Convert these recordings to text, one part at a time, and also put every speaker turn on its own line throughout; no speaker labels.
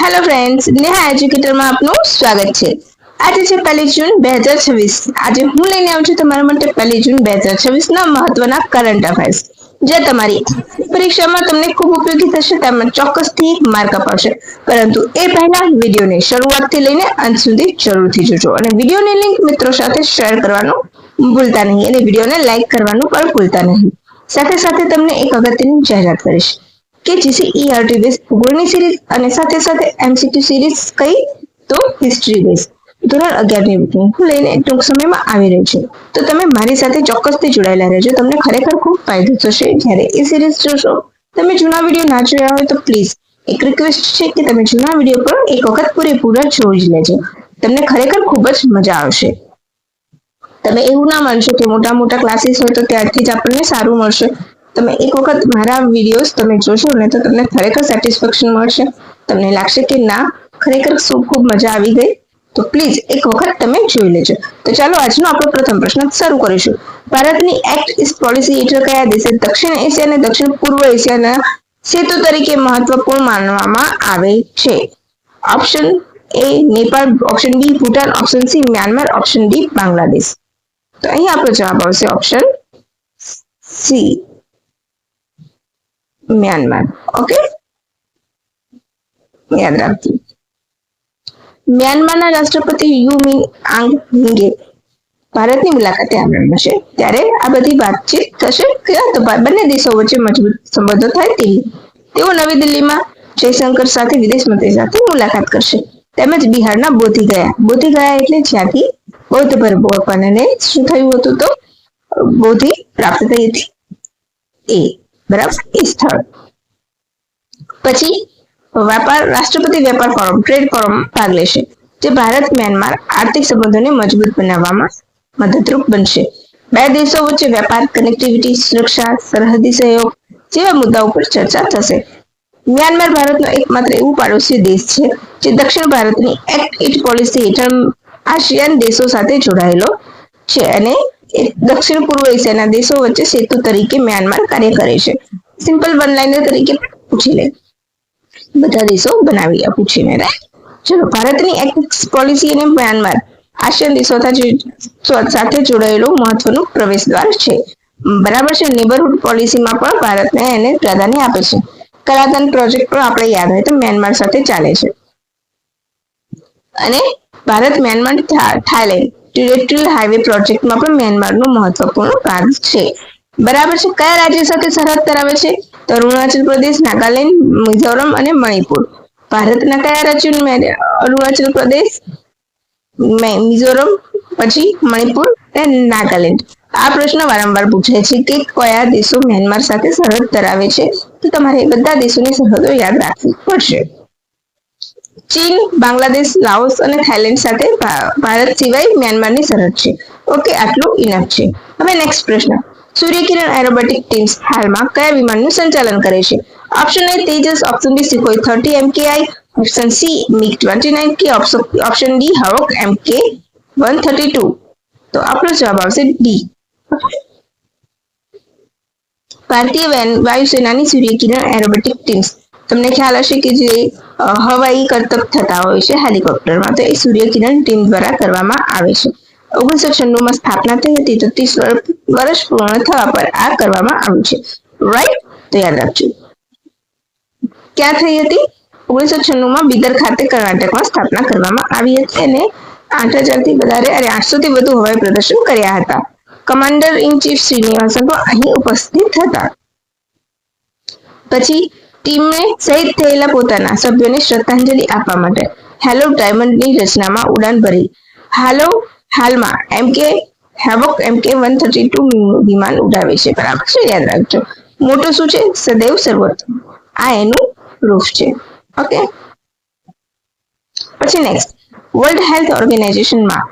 Hello friends, Neha એજ્યુકેટરમાં આપનું સ્વાગત છે। આજે છે 1 જૂન 2026। આજે હું લઈને આવું છું તમારા માટે 1 જૂન 2026 ના મહત્વના કરંટ અફેર્સ, જે તમારી પરીક્ષામાં તમને ખૂબ ઉપયોગી થશે। તેમાં ચોક્કસથી માર્ક અપાવશે। પરંતુ એ પહેલા વિડીયોને શરૂઆતથી લઈને અંત સુધી જરૂરથી જોજો અને વિડીયોની લિંક મિત્રો સાથે શેર કરવાનું ભૂલતા નહીં અને વિડીયોને લાઈક કરવાનું પણ ભૂલતા નહીં। સાથે સાથે તમને એક અગત્યની જાહેરાત કરીશ કે GCERT બેઝ ભૂગોળની સિરીઝ અને સાથે સાથે MCQ સિરીઝ કઈ તો હિસ્ટ્રી બેઝ ધોરણ 11 ની બુકિંગ લઈને ટૂંક સમયમાં આવી રહી છે। તો તમે મારી સાથે ચોક્કસથી જોડાયેલા રહેજો। તમને ખરેખર ખૂબ ફાયદો થશે જ્યારે એ સિરીઝ જોશો। તમે જૂના વિડીયો ના જોયા હોય તો પ્લીઝ એક રિક્વેસ્ટ છે કે તમે જૂના વિડીયો પણ એક વખત પૂરેપૂરા જોઈ જ લેજો। તમને ખરેખર ખૂબ જ મજા આવશે। તમે એવું ના માનશો કે મોટા મોટા ક્લાસીસ હોય તો ત્યારથી જ આપણને સારું મળશે। તમે એક વખત મારા વિડીયોઝ તમે જોશો ને તો તમને ખરેખર સેટિસ્ફેક્શન મળશે। તમને લાગશે કે ના ખરેખર ખૂબ મજા આવી ગઈ। તો પ્લીઝ એક વખત તમે જોઈ લેજો। તો ચાલો આજનો આપણો પ્રથમ પ્રશ્ન શરૂ કરીશું। ભારતની એક્ટ ઈસ્ટ પોલિસી હેઠળ કયા દેશે દક્ષિણ એશિયા અને દક્ષિણ પૂર્વ એશિયાના સેતુ તરીકે મહત્વપૂર્ણ માનવામાં આવે છે? Option A Nepal, option B Bhutan, option C Myanmar, option D Bangladesh. તો અહીં આપણો જવાબ આવશે ઓપ્શન સી મ્યાનમાર। ઓકે, યાદ રાખજો। મ્યાનમારના રાષ્ટ્રપતિ યુ મિન આંગ હિંગે ભારતની મુલાકાતે આવવાના છે ત્યારે આ બધી વાતચીત થશે કે તો બંને દેશો વચ્ચે મજબૂત સંબંધો થાય તેવી તેઓ નવી દિલ્હીમાં જયશંકર સાથે વિદેશ મંત્રી સાથે મુલાકાત કરશે। તેમજ બિહારના બોધગયા એટલે જ્યાંથી બૌદ્ધ ભગવાનને શું થયું હતું તો બોધિ પ્રાપ્ત થઈ હતી એ બરાબર એ સ્થળ। પછી રાષ્ટ્રપતિ વેપાર ફોરમ ટ્રેડ ફોરમ ભાગ લેશે જે ભારત મ્યાનમાર આર્થિક સંબંધોને મજબૂત બનાવવામાં મદદરૂપ બનશે। બે દેશો વચ્ચે વેપાર, કનેક્ટિવિટી, સુરક્ષા, સરહદી સહયોગ જેવા મુદ્દાઓ પર ચર્ચા થશે। મ્યાનમાર ભારતનો એકમાત્ર એવું પાડોશી દેશ છે જે દક્ષિણ ભારતની એક્ટ ઈસ્ટ પોલિસી હેઠળ આસિયાન દેશો સાથે જોડાયેલો છે અને દક્ષિણ પૂર્વ એશિયાના દેશો વચ્ચે સેતુ તરીકે મ્યાનમાર કાર્ય કરે છે। સિમ્પલ વન લાઇનર તરીકે પૂછી લે બધા દેશો બનાવી પૂછીને રાઈટ। ચલો, ભારતની એક્ટ પોલિસી અને મ્યાનમાર આસિયાન દેશો સાથે જોડાયેલું મહત્વનું પ્રવેશ દ્વાર છે બરાબર છે। નેબરહુડ પોલિસીમાં પણ ભારતને એને પ્રાધાન્ય આપે છે। કલાદાન પ્રોજેક્ટ પણ આપણે યાદ હોય તો મ્યાનમાર સાથે ચાલે છે અને Bharat Myanmar Thailand territorial highway પ્રોજેક્ટમાં પણ મ્યાનમારનો મહત્વપૂર્ણ ભાગ છે બરાબર છે। કયા રાજ્ય સાથે સરહદ ધરાવે છે તો અરુણાચલ પ્રદેશ, નાગાલેન્ડ, મિઝોરમ અને મણિપુર। ભારતના કયા રાજ્યો? અરુણાચલ પ્રદેશ, મિઝોરમ, પછી મણિપુર અને નાગાલેન્ડ। આ પ્રશ્ન વારંવાર પૂછાય છે કે કયા દેશો મ્યાનમાર સાથે સરહદ ધરાવે છે તો તમારે બધા દેશોની સરહદો યાદ રાખવી પડશે। ચીન, બાંગ્લાદેશ, લાઓસ અને થાઈલેન્ડ સાથે ભારત સિવાય મ્યાનમારની સરહદ છે। ઓકે, આટલું ઇનફ છે। હવે નેક્સ્ટ પ્રશ્ન, સૂર્યકિરણ એરોબેટિક ટીમ્સ હાલમાં કયા વિમાનનું સંચાલન કરે છે? Option A Tejas, option B Sukhoi 30 MKI, option C MiG-29K, option D હરોક MK-132। તો આપણો જવાબ આવશે ડી। ભારતીય વાયુસેનાની સૂર્યકિરણ એરોબેટિક ટીમ્સ તમને ખ્યાલ હશે કે જે હવાઈ કરતબ થતા હોય છે હેલિકોપ્ટરમાં તો એ સૂર્યકિરણ ટીમ દ્વારા કરવામાં આવે છે। 1996 માં સ્થાપના થઈ હતી તો 30 વર્ષ પૂર્ણ થવા પર આ કરવામાં આવ્યું છે રાઈટ। તો યાદ રાખજો ક્યાં થઈ હતી? 1996 માં બિદર ખાતે કર્ણાટકમાં સ્થાપના કરવામાં આવી હતી અને 800 થી વધુ હવાઈ પ્રદર્શન કર્યા હતા। કમાન્ડર ઇન ચીફ શ્રીનિવાસન પણ અહીં ઉપસ્થિત હતા। પછી ટીમે શહીદ થયેલા પોતાના સભ્યોને શ્રદ્ધાંજલિ આપવા માટે હેલો ડાયમંડની રચનામાં ઉડાન ભરી હાલમાં હેવોક MK-132 વિમાન ઉડાવે છે બરાબર છે, યાદ રાખજો। મોટો શું છે? સદૈવ સર્વોત્તમ, આ એનું પ્રૂફ છે। ઓકે, પછી નેક્સ્ટ, વર્લ્ડ હેલ્થ ઓર્ગેનાઇઝેશનમાં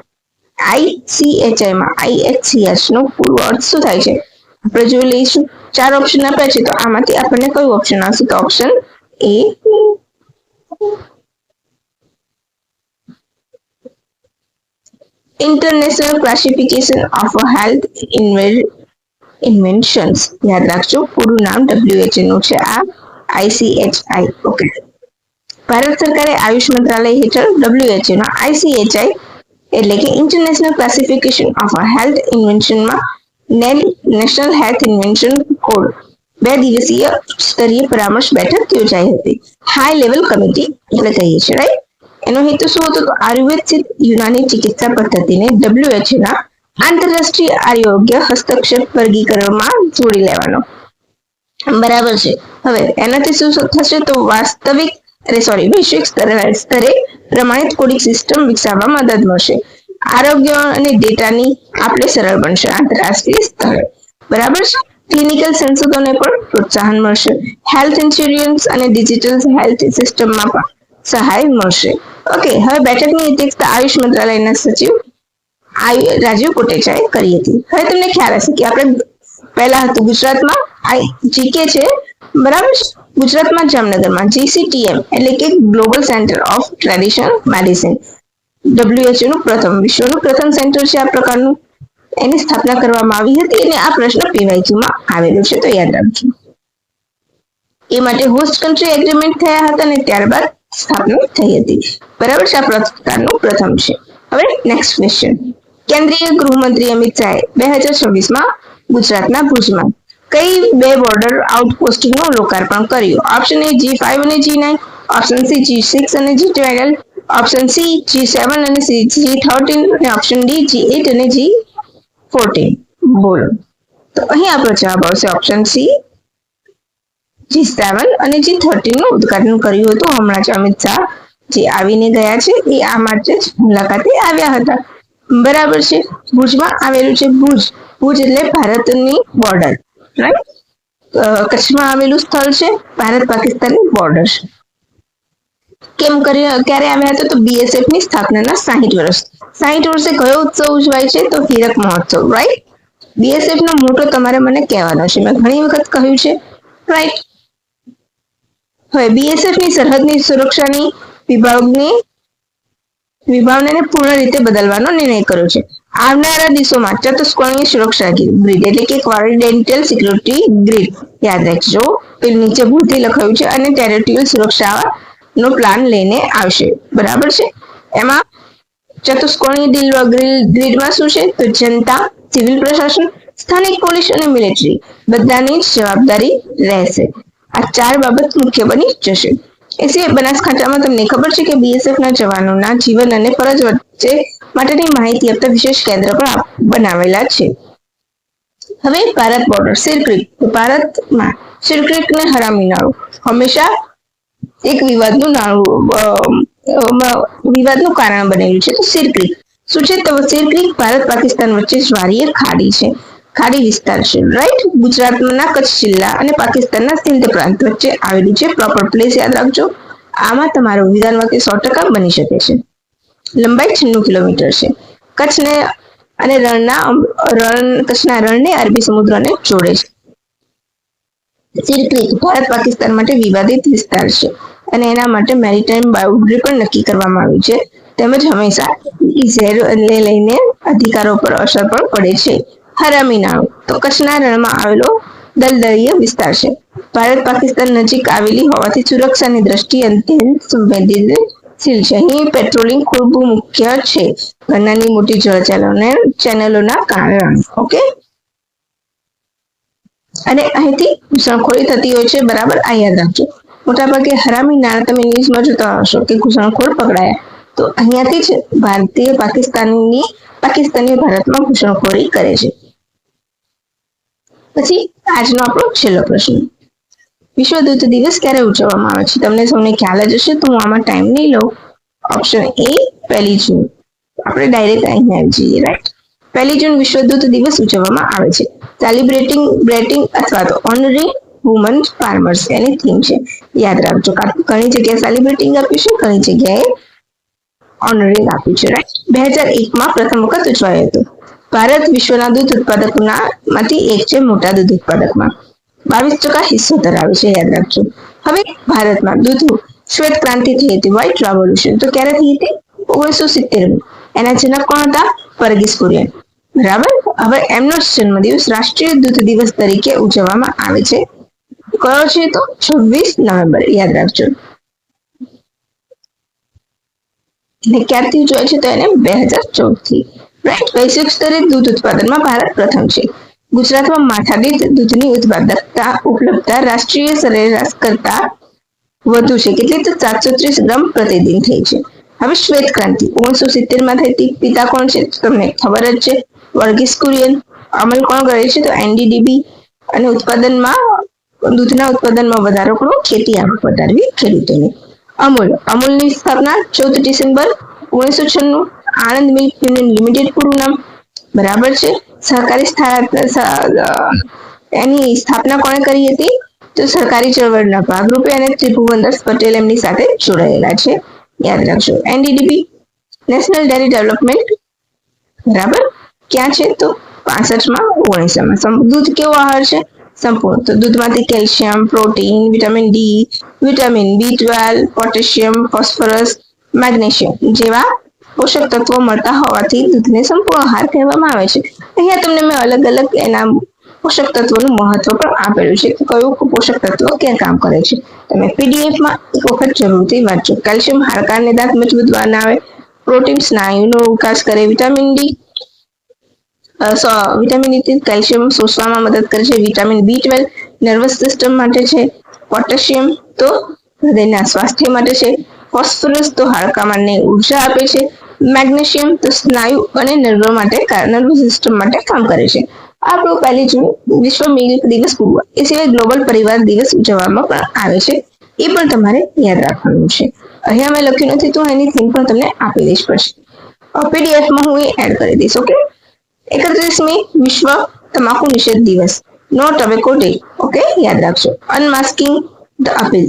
ICHI માં IHCH નો પૂરો અર્થ શું થાય છે? આપણે જોઈ લઈશું। 4 ઓપ્શન આપ્યા છે તો આમાંથી આપણને કયું ઓપ્શન આવશે તો option A international classification of health inventions, યાદ રાખજો પૂરું નામ WHO નું છે આ ICHI। ઓકે, ભારત સરકારે આયુષ મંત્રાલય હેઠળ WHO ના ICHI એટલે કે ઇન્ટરનેશનલ ક્લાસિફિકેશન ઓફ હેલ્થ ઇન્વેન્શનમાં નેશનલ હેલ્થ ઇન્વેન્શન કોડ 2 દિવસીય સ્તરીય પરામર્શ બેઠક યોજાઈ હતી. હાઈ લેવલ કમિટી આપણે કહીએ છીએ, રાઈટ? એનો હેતુ શું હતો? તો આયુર્વેદ સ્થિત યુનાની ચિકિત્સા પદ્ધતિને WHO ના આંતરરાષ્ટ્રીય આરોગ્ય હસ્તક્ષેપ વર્ગીકરણમાં જોડી લેવાનો. બરાબર છે. હવે એનાથી શું થશે? તો વૈશ્વિક સ્તરે પ્રમાણિત કોડિંગ સિસ્ટમ વિકસાવવામાં મદદ મળશે. આરોગ્ય અને ડેટાની આપણે સરળ બનશે આંતરરાષ્ટ્રીય સ્તરે. બરાબર છે. ક્લિનિકલ સંશોધનને પણ પ્રોત્સાહન મળશે. હેલ્થ ઇન્સ્યોરન્સ અને ડિજિટલ હેલ્થ સિસ્ટમમાં પણ સહાય મળશે. ઓકે, હવે બેઠકની અધ્યક્ષતા આયુષ મંત્રાલયના સચિવ રાજીવ કોટેચાએ કરી હતી. હવે તમને ખ્યાલ હશે કે આપણે પહેલા હતું ગુજરાતમાં જીકે છે, બરાબર? ગુજરાતમાં જામનગરમાં GCTM એટલે કે global centre of traditional medicine WHO નું વિશ્વનું પ્રથમ સેન્ટર છે આ પ્રકારનું. એની સ્થાપના કરવામાં આવી હતી અને આ પ્રશ્ન PYQમાં આવેલું છે, તો યાદ રાખજો. એ માટે હોસ્ટ કન્ટ્રી એગ્રીમેન્ટ થયા હતા અને ત્યારબાદ સ્થાપના થઈ હતી. બરાબર છે. આ પ્રકારનું પ્રથમ છે. હવે નેક્સ્ટ ક્વેશ્ચન. કેન્દ્રીય ગૃહમંત્રી અમિત શાહે 2026માં ગુજરાતના ભુજમાં કઈ 2 બોર્ડર આઉટપોસ્ટનું લોકાર્પણ કર્યું? ઓપ્શન A G5 અને G9, ઓપ્શન C G6 અને G12, ઓપ્શન C G7 અને G13 અને ઓપ્શન D G8 અને G14. બોલો. તો અહીં આપણો જવાબ આવશે ઓપ્શન C G7 અને G13 નું ઉદ્ઘાટન કર્યું હતું. હમણાં જ અમિત શાહ જે આવીને ગયા છે એ આ માટે જ મુલાકાતે આવ્યા હતા. બરાબર છે. ભુજમાં આવેલું છે. ભુજ એટલે ભારતની બોર્ડર, રાઈટ? કચ્છમાં આવેલું સ્થળ છે. ભારત પાકિસ્તાનની બોર્ડર છે. ક્યારે આવ્યા હતા? તો BSF ની સ્થાપનાના 60 વર્ષ. 60 વર્ષે કયો ઉત્સવ ઉજવાય છે? તો હીરક મહોત્સવ, રાઈટ? BSF નો મોટો તમારે મને કહેવાનો છે, મેં ઘણી વખત કહ્યું છે, રાઈટ? હવે BSF ની સરહદની સુરક્ષાની વિભાવનાને પૂર્ણ રીતે બદલવાનો નિર્ણય કર્યો છે. આવનારા દિવસોમાં ચતુષ્કોણીય સુરક્ષા ગ્રીડ એટલે કે કોરિડોરલ સિક્યુરિટી ગ્રીડ યાદ રાખજો, નીચે ભૂલથી લખાયું છે, અને ટેરિટોરિયલ સુરક્ષાનો પ્લાન લઈને આવશે. બરાબર છે. એમાં ચતુષ્કોણીય ગ્રીડમાં શું છે? તો જનતા, સિવિલ પ્રશાસન, સ્થાનિક પોલીસ અને મિલિટરી બધાની જ જવાબદારી રહેશે. આ 4 બાબત મુખ્ય બની જશે. એ સિવાય બનાસકાંઠામાં તમને ખબર છે કે BSF ના જવાનોના જીવન અને ફરજ વચ્ચે માટેની માહિતી આપતા વિશેષ કેન્દ્ર પણ બનાવેલા છે. હવે ભારત બોર્ડર સિરક્રીક. ભારતમાં સિરક્રીક ને હરામી નાળું હંમેશા એક વિવાદનું કારણ બનેલું છે. તો સિરક્રીક શું છે? તો સિરક્રીક ભારત પાકિસ્તાન વચ્ચે જ્વારીય ખાડી છે, ખાડી વિસ્તાર છે, રાઈટ? ગુજરાતના કચ્છ જિલ્લા અને પાકિસ્તાનના સિંધ પ્રાંત વચ્ચે આવેલું છે. પ્રોપર પ્લેસ યાદ રાખજો. આમાં તમારું વિધાન વાક્ય 100% બની શકે છે. લંબાઈ 96 કિલોમીટર છે. કચ્છના રણને અરબી સમુદ્રને જોડે છે. સિરક્રીક ભારત પાકિસ્તાન માટે વિવાદિત વિસ્તાર છે અને એના માટે મેરીટાઈમ બાઉન્ડ્રી પણ નક્કી કરવામાં આવી છે, તેમજ હંમેશા લઈને અધિકારો પર અસર પણ પડે છે. હરામી નાળું તો કચ્છના રણમાં આવેલો દલદલીય વિસ્તાર છે. ભારત પાકિસ્તાન નજીક આવેલી હોવાથી સુરક્ષાની દ્રષ્ટિએ અત્યંત સંવેદનશીલ છે. અહીં પેટ્રોલિંગ ખૂબ મુખ્ય છે નાની મોટી ચેનલોના કારણે. ઓકે, અને અહીંથી ઘૂસણખોરી થતી હોય છે. બરાબર, આ યાદ રાખજો. મોટાભાગે હરામી નાળા તમે ન્યૂઝમાં જોતા હશો કે ઘૂસણખોર પકડાયા, તો અહીંયાથી જ પાકિસ્તાનીઓ ભારતમાં ઘૂસણખોરી કરે છે. પછી આજનો આપણો છેલ્લો પ્રશ્ન. વિશ્વ દૂધ દિવસ ક્યારે ઉજવવામાં આવે છે? તમને સૌને ખ્યાલ જ હશે, તો હું આમાં ટાઈમ નહીં લઉં. ઓપ્શન A 1 જૂન. આપણે ડાયરેક્ટ અહીં આવી જઈએ, રાઈટ? 1 જૂન વિશ્વ દૂધ દિવસ ઉજવવામાં આવે છે. સેલિબ્રેટિંગ અથવા તો ઓનરિંગ વુમન ફાર્મર્સ એની થીમ છે. યાદ રાખજો. ઘણી જગ્યાએ સેલિબ્રેટિંગ આપ્યું છે, ઘણી જગ્યાએ ઓનરિંગ આપ્યું છે, રાઈટ? 2001માં પ્રથમ વખત ઉજવાયો હતો. ભારત વિશ્વના દૂધ ઉત્પાદકોમાંથી એક છે. મોટા દૂધ ઉત્પાદકમાં 22% હિસ્સો ધરાવે છે. યાદ રાખજો. હવે ભારતમાં દૂધ શ્વેત ક્રાંતિ થઈ હતી, વ્હાઇટ રેવોલ્યુશન, તો ક્યારે થઈ હતી? 1970. એના જનક કોણ હતા? વર્ગીસ કુરિયન. બરાબર. હવે એમનો જન્મદિવસ રાષ્ટ્રીય દૂધ દિવસ તરીકે ઉજવવામાં આવે છે. કયો છે? તો 26 નવેમ્બર. યાદ રાખજો. અને ક્યારથી જોઈએ છે તો એને 2014 થી, રાઈટ. વૈશ્વિક સ્તરે દૂધ ઉત્પાદનમાં ભારત પ્રથમ છે. ગુજરાતમાં માથાદીઠ દૂધની ઉત્પાદકતા ઉપલબ્ધતા રાષ્ટ્રીય સરેરાશ કરતા વધુ છે. કેટલી? તો 730 ગ્રામ પ્રતિદિન થઈ છે. હવે શ્વેત ક્રાંતિ 1970 માં થઈ હતી. પિતા કોણ છે? તમને ખબર જ છે, વર્ગીસ કુરિયન. અમલ કોણ કરે છે? તો એનડીડીબી. અને દૂધના ઉત્પાદનમાં વધારો કરવો, ખેતી આવક વધારવી ખેડૂતોને. અમૂલની સ્થાપના 14 December 1996. Anand milk union limited પૂરું નામ. બરાબર છે. એની સ્થાપના કોણે કરી હતી? તો સરકારી ચળવળના ભાગરૂપે, અને ત્રિભુવનદાસ પટેલ એમની સાથે જોડાયેલા છે, યાદ રાખજો. એનડીડીબી નેશનલ ડેરી ડેવલપમેન્ટ, બરાબર, ક્યાં છે? તો 65માં 19માં. દૂધ કેવો આહાર છે? સંપૂર્ણ. તો દૂધમાંથી calcium, protein, vitamin D, vitamin B12, potassium, phosphorus, magnesium જેવા પોષક તત્વો મળતા હોવાથી દૂધને સંપૂર્ણ આહાર કહેવામાં આવે છે. અહીંયા તમને મેં અલગ અલગ એના પોષક તત્વોનું મહત્વ પણ આપેલું છે કે કયું પોષક તત્વ ક્યાં કામ કરે છે. તમે પીડીએફમાં એક વખત જરૂરથી વાંચો. કેલ્શિયમ હાડકાં અને દાંત મજબૂત બનાવે, પ્રોટીન સ્નાયુનો વિકાસ કરે, વિટામિન ડી કેલ્શિયમ શોષવામાં મદદ કરે છે, વિટામિન B12 નર્વસ સિસ્ટમ માટે છે, પોટેશિયમ તો હૃદયના સ્વાસ્થ્ય માટે છે, ફોસ્ફરસ તો હાડકાંને ઉર્જા આપે છે, મેગ્નેશિયમ તો સ્નાયુ અને નર્વસ સિસ્ટમ માટે કામ કરે છે. આપણો 1 જૂન વિશ્વ મિલ્ક દિવસ પૂર્વ, એ સિવાય ગ્લોબલ પરિવાર દિવસ ઉજવવામાં પણ આવે છે. એ પણ તમારે યાદ રાખવાનું છે. અહીંયા મેં લખ્યું નથી તો એની થીમ પણ તમને આપી દઈશ પછી. પીડીએફમાં હું એ એડ કરી દઈશ. ઓકે. 31મી વિશ્વ તમાકુ નિષેધ દિવસ, નો ટોબેકો ડે. ઓકે, યાદ રાખજો. Unmasking the appeal,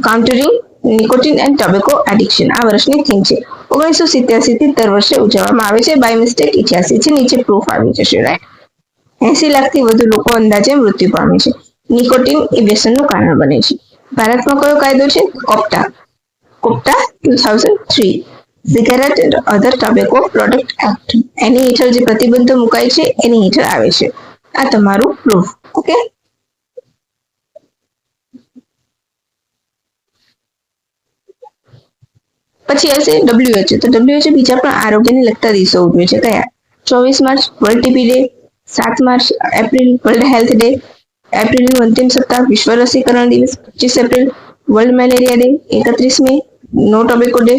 countering nicotine and tobacco addiction આ વર્ષની થીમ છે. 1987 થી દર વર્ષે ઉજવવામાં આવે છે. બાય મિસ્ટેક 88 છે. નીચે પ્રૂફ આવી જશે, રાઈટ. 80 લાખથી વધુ લોકો અંદાજે મૃત્યુ પામે છે. નિકોટિન એ વ્યસનનું કારણ બને છે. ભારતમાં કયો કાયદો છે? કોપ્ટા 2003. Cigarette and other tobacco product act, એની હેઠળ જે પ્રતિબંધો મુકાય છે એની હેઠળ આવે છે. આ તમારું પ્રૂફ. ઓકે. પછી હશે WHO. તો WHO બીજા પણ આરોગ્યને લગતા દિવસો ઉજવે છે. કયા? 24 March world TB day, 7 March April world health day, એપ્રિલનું અંતિમ સપ્તાહ વિશ્વ રસીકરણ દિવસ, 25 April world malaria day, 31 May no tobacco day,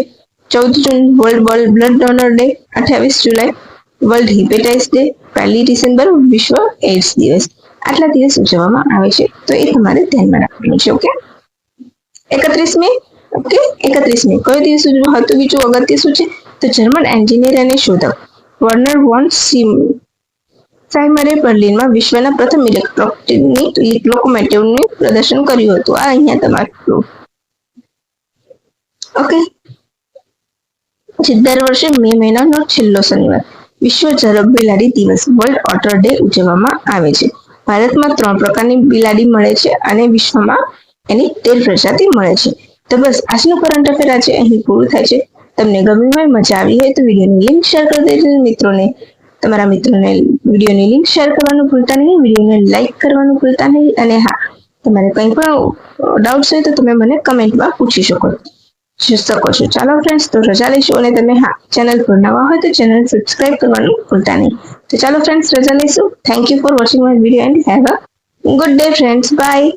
14 June world blood donor day, 28 July world hepatitis day, 1 December વિશ્વ એઇડ્સ દિવસ. આટલા દિવસ ઉજવવામાં આવે છે. તો એ તમારે ધ્યાનમાં રાખવાનું છે. ઓકે. 31 મે. ઓકે. 31 મે કયો દિવસ ઉજવવામાં હતું? બીજું અગત્ય શું છે? તો જર્મન એન્જિનિયર અને શોધક વર્નર વોન સાઇમરે બર્લિનમાં વિશ્વના પ્રથમ ઇલેક્ટ્રોનિક લોકોમોટિવનું પ્રદર્શન કર્યું હતું. આ અહીંયા તમારું. ઓકે. દર વર્ષે મે મહિનાનો છેલ્લો શનિવાર વિશ્વ ઝડપ બિલાડી દિવસ વર્લ્ડ ઓટર ડે ઉજવવામાં આવે છે. ભારતમાં 3 પ્રકારની બિલાડી મળે છે અને વિશ્વમાં એની 13 પ્રજાતિ મળે છે. તો બસ આજનું કરંટ અફેર આજે અહીં પૂરું થાય છે. તમને ગમ્યું હોય, મજા આવી હોય તો વિડીયોની લિંક શેર કરી દેજો મિત્રોને. તમારા મિત્રોને વિડીયોની લિંક શેર કરવાનું ભૂલતા નહીં, વિડીયોને લાઈક કરવાનું ભૂલતા નહીં. અને હા, તમારે કંઈ પણ ડાઉટ્સ હોય તો તમે મને કમેન્ટમાં પૂછી શકો છો. ચાલો ફ્રેન્ડ્સ, તો રજા લઈશું. અને તમે ચેનલ પર નવા હોય તો ચેનલ સબસ્ક્રાઇબ કરવાનું ભૂલતા નહીં. તો ચાલો ફ્રેન્ડ્સ, રજા લઈશું. Thank you for watching my video and have a good day friends. By.